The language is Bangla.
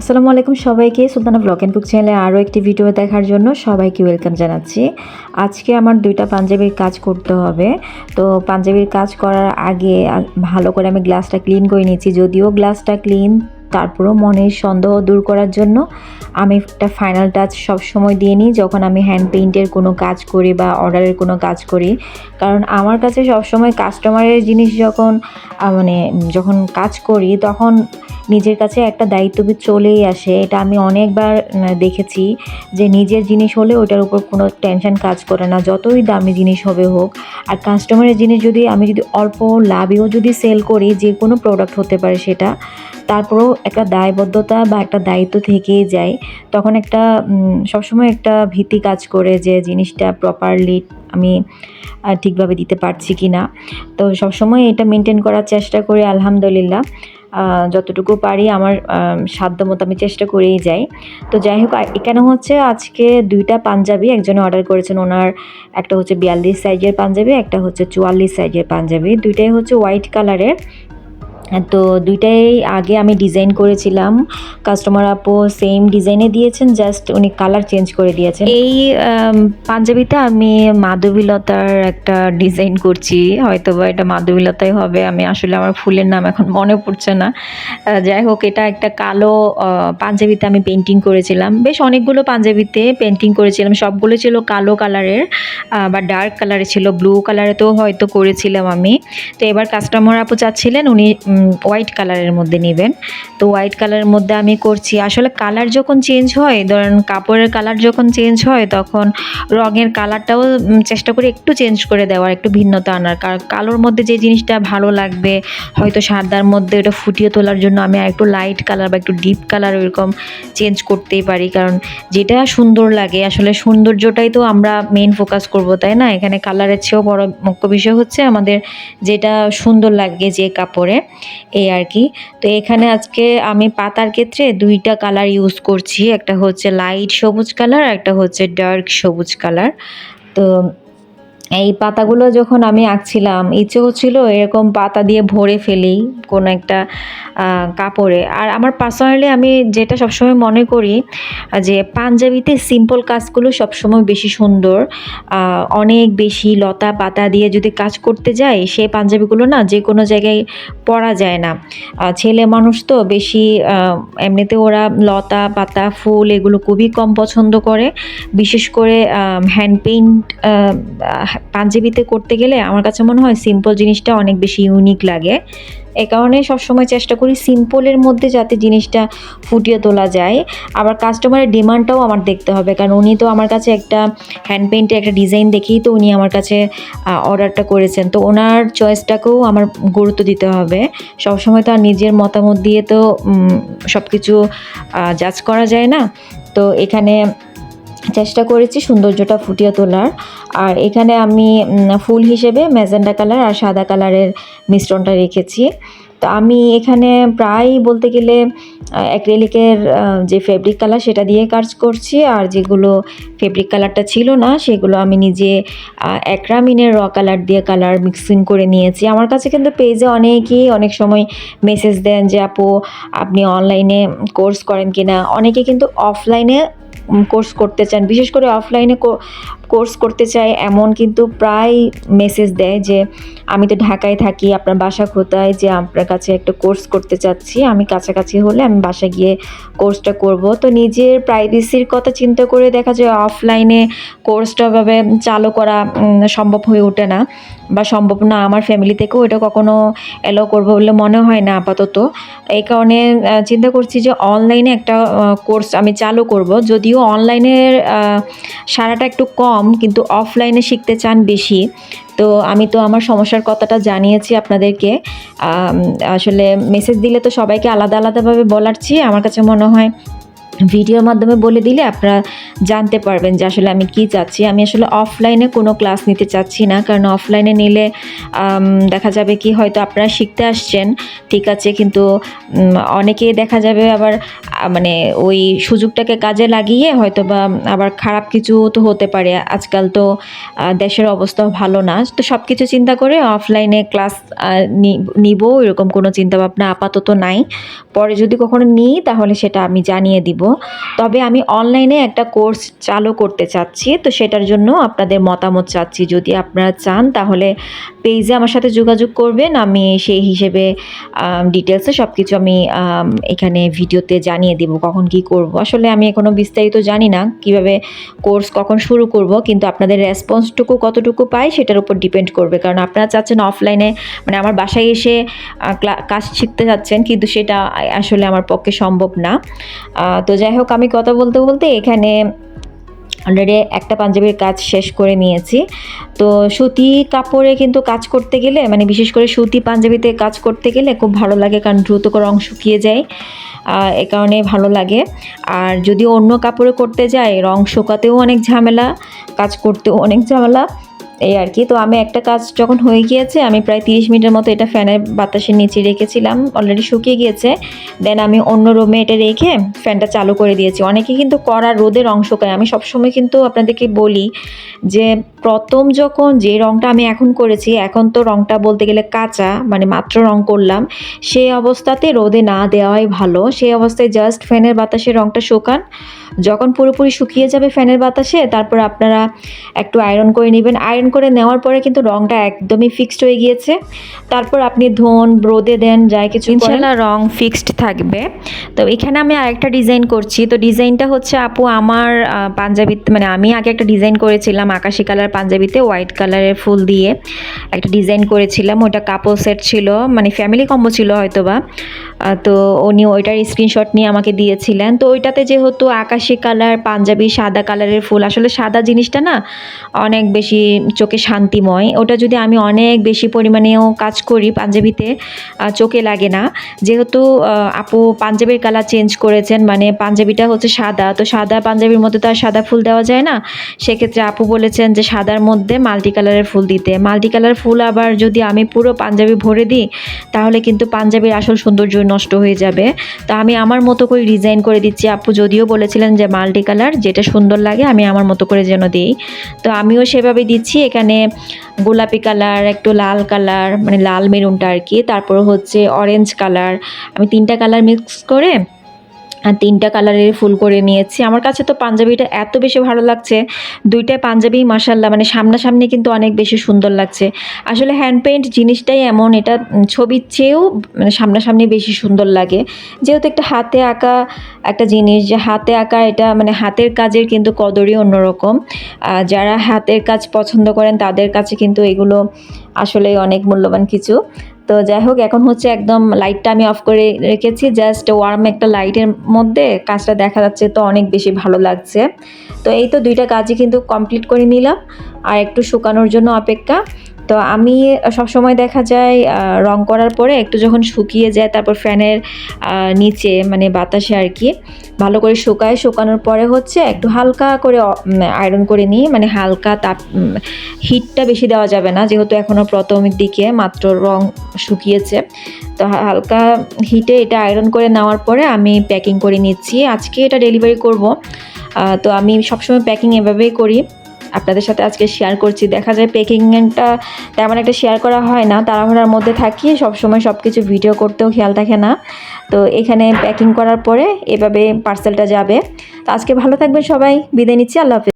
আসসালামু আলাইকুম সবাইকে সুলতানা ব্লগ এন্ড কুক চ্যানেলে আরও একটি ভিডিও দেখার জন্য সবাইকে ওয়েলকাম জানাচ্ছি। আজকে আমার দুইটা পাঞ্জাবির কাজ করতে হবে। তো পাঞ্জাবির কাজ করার আগে ভালো করে আমি গ্লাসটা ক্লিন করে নিয়েছি। যদিও গ্লাসটা ক্লিন, তারপরেও মনের সন্দেহ দূর করার জন্য আমি একটা ফাইনাল টাচ সবসময় দিয়ে নিই যখন আমি হ্যান্ড পেইন্টের কোনো কাজ করি বা অর্ডারের কোনো কাজ করি। কারণ আমার কাছে সবসময় কাস্টমারের জিনিস যখন কাজ করি তখন নিজের কাছে একটা দায়িত্ববোধ চলেই আসে। এটা আমি অনেকবার দেখেছি যে নিজের জিনিস হলে ওটার উপর কোনো টেনশন কাজ করে না, যতই দামি জিনিস হোক। আর কাস্টমারের জিনিস আমি যদি অল্প লাভেও যদি সেল করি, যে কোনো প্রোডাক্ট হতে পারে সেটা, তারপরেও একটা দায়বদ্ধতা বা একটা দায়িত্ব থেকেই যায়। তখন একটা সবসময় একটা ভীতি কাজ করে যে জিনিসটা প্রপারলি আমি ঠিকভাবে দিতে পারছি কি না। তো সবসময় এটা মেনটেন করার চেষ্টা করি, আলহামদুলিল্লাহ যতটুকু পারি আমার সাধ্যমতো আমি চেষ্টা করেই যাই। তো যাই হোক, এখানে হচ্ছে আজকে দুইটা পাঞ্জাবি একজনে অর্ডার করেছেন। ওনার একটা হচ্ছে 42 সাইজের পাঞ্জাবি, একটা হচ্ছে 44 সাইজের পাঞ্জাবি। দুইটাই হচ্ছে হোয়াইট কালারের। তো দুইটাই আগে আমি ডিজাইন করেছিলাম, কাস্টমার আপু সেম ডিজাইনে দিয়েছেন, জাস্ট উনি কালার চেঞ্জ করে দিয়েছেন। এই পাঞ্জাবিতে আমি মাধবীলতার একটা ডিজাইন করছি, হয়তো বা এটা মাধবীলতাই হবে, আমি আসলে আমার ফুলের নাম এখন মনে পড়ছে না। যাই হোক, এটা একটা কালো পাঞ্জাবিতে আমি পেন্টিং করেছিলাম। বেশ অনেকগুলো পাঞ্জাবিতে পেন্টিং করেছিলাম, সবগুলো ছিল কালো কালারের বা ডার্ক কালারে ছিল, ব্লু কালারেতেও হয়তো করেছিলাম আমি। তো এবার কাস্টমার আপু চাচ্ছিলেন উনি হোয়াইট কালারের মধ্যে নেবেন। তো হোয়াইট কালারের মধ্যে আমি করছি। আসলে কালার যখন চেঞ্জ হয়, ধরেন কাপড়ের কালার যখন চেঞ্জ হয়, তখন রঙের কালারটাও চেষ্টা করি একটু চেঞ্জ করে দেওয়ার, একটু ভিন্নতা আনার। কারণ কালোর মধ্যে যে জিনিসটা ভালো লাগবে, হয়তো সাদার মধ্যে ওটা ফুটিয়ে তোলার জন্য আমি একটু লাইট কালার বা একটু ডিপ কালার ওইরকম চেঞ্জ করতেই পারি। কারণ যেটা সুন্দর লাগে, আসলে সৌন্দর্যটাই তো আমরা মেন ফোকাস করব, তাই না? এখানে কালারের চেয়েও বড় মুখ্য বিষয় হচ্ছে আমাদের যেটা সুন্দর লাগে যে কাপড়ে, এই আর কি। তো এখানে আজকে আমি পাতার ক্ষেত্রে দুইটা কালার ইউজ করছি, একটা হচ্ছে লাইট সবুজ কালার, একটা হচ্ছে ডার্ক সবুজ কালার। তো এই পাতাগুলো যখন আমি আঁকছিলাম, ইচ্ছে হচ্ছিল এরকম পাতা দিয়ে ভরে ফেলি কোনো একটা কাপড়ে। আর আমার পার্সোনালি আমি যেটা সবসময় মনে করি যে পাঞ্জাবিতে সিম্পল কাজগুলো সবসময় বেশি সুন্দর। অনেক বেশি লতা পাতা দিয়ে যদি কাজ করতে যাই, সেই পাঞ্জাবিগুলো না যে কোনো জায়গায় পরা যায় না। ছেলে মানুষ তো বেশি, এমনিতে ওরা লতা পাতা ফুল এগুলো খুবই কম পছন্দ করে। বিশেষ করে হ্যান্ড পেইন্ট পাঞ্জাবিতে করতে গেলে আমার কাছে মনে হয় সিম্পল জিনিসটা অনেক বেশি ইউনিক লাগে। এ কারণে সবসময় চেষ্টা করি সিম্পলের মধ্যে যাতে জিনিসটা ফুটিয়ে তোলা যায়। আবার কাস্টমারের ডিমান্ডটাও আমার দেখতে হবে, কারণ উনি তো আমার কাছে একটা হ্যান্ড পেইন্টের একটা ডিজাইন দেখেই তো উনি আমার কাছে অর্ডারটা করেছেন। তো ওনার চয়েসটাকেও আমার গুরুত্ব দিতে হবে। সবসময় তো আর নিজের মতামত দিয়ে তো সব কিছু জাজ করা যায় না। তো এখানে চেষ্টা করেছি সৌন্দর্যটা ফুটিয়ে তোলার। আর এখানে আমি ফুল হিসেবে ম্যাজেন্টা কালার আর সাদা কালারের মিশ্রণটা রেখেছি। তো আমি এখানে প্রায় বলতে গেলে অ্যাক্রিলিকের যে ফেব্রিক কালার সেটা দিয়ে কাজ করছি, আর যেগুলো ফেব্রিক কালারটা ছিল না সেগুলো আমি নিজে অ্যাক্রামিনের র কালার দিয়ে কালার মিক্সিং করে নিয়েছি। আমার কাছে কিন্তু পেজে অনেকেই অনেক সময় মেসেজ দেন যে আপু আপনি অনলাইনে কোর্স করেন কিনা। অনেকে কিন্তু অফলাইনে কোর্স করতে চান, বিশেষ করে অফলাইনে কোর্স করতে চায় এমন কিন্তু প্রায় মেসেজ দেয় যে আমি তো ঢাকায় থাকি, আপনার বাসা কোথায়, যে আপনার কাছে একটা কোর্স করতে চাচ্ছি, আমি কাছাকাছি হলে আমি বাসা গিয়ে কোর্সটা করব। তো নিজের প্রাইভেসির কথা চিন্তা করে দেখা যায় অফলাইনে কোর্সটা ভাবে চালু করা সম্ভব হয়ে ওঠে না, বা সম্ভব না। আমার ফ্যামিলি থেকেও এটা কখনো অ্যালাউ করবো বলে মনে হয় না আপাতত। এই কারণে চিন্তা করছি যে অনলাইনে একটা কোর্স আমি চালু করব। যদিও অনলাইনের সারাটা একটু কম, কিন্তু অফলাইনে শিখতে চান বেশি। তো আমি তো আমার সমস্যার কথাটা জানিয়েছি আপনাদেরকে। আসলে মেসেজ দিলে তো সবাইকে আলাদা আলাদাভাবে বলার চেয়ে আমার কাছে মনে হয় ভিডিওর মাধ্যমে বলে দিলে আপনারা জানতে পারবেন যে আসলে আমি কি চাচ্ছি। আমি আসলে অফলাইনে কোনো ক্লাস নিতে চাচ্ছি না, কারণ অফলাইনে নিলে দেখা যাবে কি হয়তো আপনারা শিখতে আসছেন ঠিক আছে, কিন্তু অনেকেই দেখা যাবে আবার মানে ওই সুযোগটাকে কাজে লাগিয়ে হয়তো বা আবার খারাপ কিছু তো হতে পারে। আজকাল তো দেশের অবস্থাও ভালো না, তো সব কিছু চিন্তা করে অফলাইনে ক্লাস নিব এরকম কোনো চিন্তাভাবনা আপাতত নাই। পরে যদি কখনো নিই তাহলে সেটা আমি জানিয়ে দিব। তবে আমি অনলাইনে একটা কোর্স চালু করতে চাচ্ছি, তো সেটার জন্য আপনাদের মতামত চাচ্ছি। যদি আপনারা চান তাহলে পেজে আমার সাথে যোগাযোগ করবেন, আমি সেই হিসেবে ডিটেলসে সব কিছু আমি এখানে ভিডিওতে জানিয়ে দেব কখন কি করব। আসলে আমি এখনও বিস্তারিত জানি না কিভাবে কোর্স কখন শুরু করব, কিন্তু আপনাদের রেসপন্সটুকু কতটুকু পাই সেটার উপর ডিপেন্ড করবে। কারণ আপনারা চাচ্ছেন অফলাইনে মানে আমার বাসায় এসে কাজ শিখতে যাচ্ছেন, কিন্তু সেটা আসলে আমার পক্ষে সম্ভব না। তো যাই হোক, আমি কথা বলতে বলতে এখানে অলরেডি একটা পাঞ্জাবির কাজ শেষ করে নিয়েছি। তো সুতি কাপড়ে কিন্তু কাজ করতে গেলে মানে বিশেষ করে সুতি পাঞ্জাবিতে কাজ করতে গেলে খুব ভালো লাগে, কারণ দ্রুত রং শুকিয়ে যায়, এ কারণে ভালো লাগে। আর যদি অন্য কাপড়ে করতে যাই রং শুকাতেও অনেক ঝামেলা, কাজ করতেও অনেক ঝামেলা, এই আর কি। তো আমি একটা কাজ যখন হয়ে গিয়েছে, আমি প্রায় 30 মিনিটের মতো এটা ফ্যানের বাতাসের নিচে রেখেছিলাম, অলরেডি শুকিয়ে গিয়েছে। দেন আমি অন্য রুমে এটা রেখে ফ্যানটা চালু করে দিয়েছি। অনেকে কিন্তু কড়া রোদে রং শুকায়। আমি সবসময় কিন্তু আপনাদেরকে বলি যে প্রথম যখন যে রংটা আমি এখন করেছি, এখন তো রংটা বলতে গেলে কাঁচা, মানে মাত্র রং করলাম, সেই অবস্থাতে রোদে না দেওয়াই ভালো। সেই অবস্থায় জাস্ট ফ্যানের বাতাসে রংটা শুকান, যখন পুরোপুরি শুকিয়ে যাবে ফ্যানের বাতাসে তারপর আপনারা একটু আয়রন করে নেবেন। আয়রন করে নেওয়ার পরে কিন্তু রংটা একদমই ফিক্সড হয়ে গিয়েছে। তারপর আপনি ধোন রোদে দেন, যাই কিছু ইনশাআল্লাহ রং ফিক্সড থাকবে। তো এখানে আমি আরেকটা ডিজাইন করছি। তো ডিজাইনটা হচ্ছে আপু আমার পাঞ্জাবিতে, মানে আমি আগে একটা ডিজাইন করেছিলাম আকাশি কালার পাঞ্জাবিতে হোয়াইট কালারের ফুল দিয়ে একটা ডিজাইন করেছিলাম। ওটা কাপল সেট ছিল, মানে ফ্যামিলি কম্বো ছিল হয়তোবা। তো উনি ওইটার স্ক্রিনশট নিয়ে আমাকে দিয়েছিলেন। তো ওইটাতে যেহেতু আকাশি কালার পাঞ্জাবি সাদা কালারের ফুল, আসলে সাদা জিনিসটা না অনেক বেশি চোখে শান্তিময়। ওটা যদি আমি অনেক বেশি পরিমাণেও কাজ করি পাঞ্জাবিতে চোখে লাগে না। যেহেতু আপু পাঞ্জাবির কালার চেঞ্জ করেছেন, মানে পাঞ্জাবিটা হচ্ছে সাদা, তো সাদা পাঞ্জাবির মধ্যে তো আর সাদা ফুল দেওয়া যায় না। সেক্ষেত্রে আপু বলেছেন যে সাদার মধ্যে মাল্টি কালারের ফুল দিতে। মাল্টি কালার ফুল আবার যদি আমি পুরো পাঞ্জাবি ভরে দিই তাহলে কিন্তু পাঞ্জাবির আসল সৌন্দর্য নষ্ট হয়ে যাবে। তো আমি আমার মতো করে ডিজাইন করে দিচ্ছি। আপু যদিও বলেছিলেন যে মাল্টি কালার যেটা সুন্দর লাগে আমি আমার মতো করে যেন দিই, তো আমিও সেভাবে দিচ্ছি। এখানে গোলাপি কালার, একটু লাল কালার, মানে লাল মেরুনটা আর কি, তারপর হচ্ছে অরেঞ্জ কালার, আমি 3টা কালার মিক্স করে আর 3টা কালারের ফুল করে নিয়েছি। আমার কাছে তো পাঞ্জাবিটা এত বেশি ভালো লাগছে, 2টাই পাঞ্জাবি মাশাআল্লাহ, মানে সামনাসামনি কিন্তু অনেক বেশি সুন্দর লাগছে। আসলে হ্যান্ড পেইন্ট জিনিসটাই এমন, এটা ছবির চেয়েও মানে সামনাসামনি বেশি সুন্দর লাগে। যেহেতু একটা হাতে আঁকা একটা জিনিস, যে হাতে আঁকা এটা মানে হাতের কাজের কিন্তু কদরই অন্যরকম। যারা হাতের কাজ পছন্দ করেন তাদের কাছে কিন্তু এগুলো আসলে অনেক মূল্যবান কিছু। তো যাই হোক, এখন হচ্ছে একদম লাইটটা আমি অফ করে রেখেছি, জাস্ট ওয়ার্ম একটা লাইটের মধ্যে কাজটা দেখা যাচ্ছে, তো অনেক বেশি ভালো লাগছে। তো এই তো 2টা কাজই কিন্তু কমপ্লিট করে নিলাম, আর একটু শুকানোর জন্য অপেক্ষা। তো আমি সবসময় দেখা যায় রং করার পরে একটু যখন শুকিয়ে যায় তারপর ফ্যানের নিচে মানে বাতাসে আর কি ভালো করে শুকানোর পরে হচ্ছে একটু হালকা করে আয়রন করে নিই, মানে হালকা তাপ, হিটটা বেশি দেওয়া যাবে না যেহেতু এখনও প্রথমের দিকে মাত্র রং শুকিয়েছে। তো হালকা হিটে এটা আয়রন করে নেওয়ার পরে আমি প্যাকিং করে নিচ্ছি। আজকে এটা ডেলিভারি করব, তো আমি সবসময় প্যাকিং এভাবেই করি, আপনাদের সাথে আজকে শেয়ার করছি। দেখা যায় প্যাকিংটা তেমন একটা শেয়ার করা হয় না, তাড়াহুড়ার মধ্যে থাকি, সবসময় সব কিছু ভিডিও করতেও খেয়াল থাকে না। তো এখানে প্যাকিং করার পরে এভাবে পার্সেলটা যাবে। তো আজকে ভালো থাকবেন সবাই, বিদায় নিচ্ছি, আল্লাহ হাফেজ।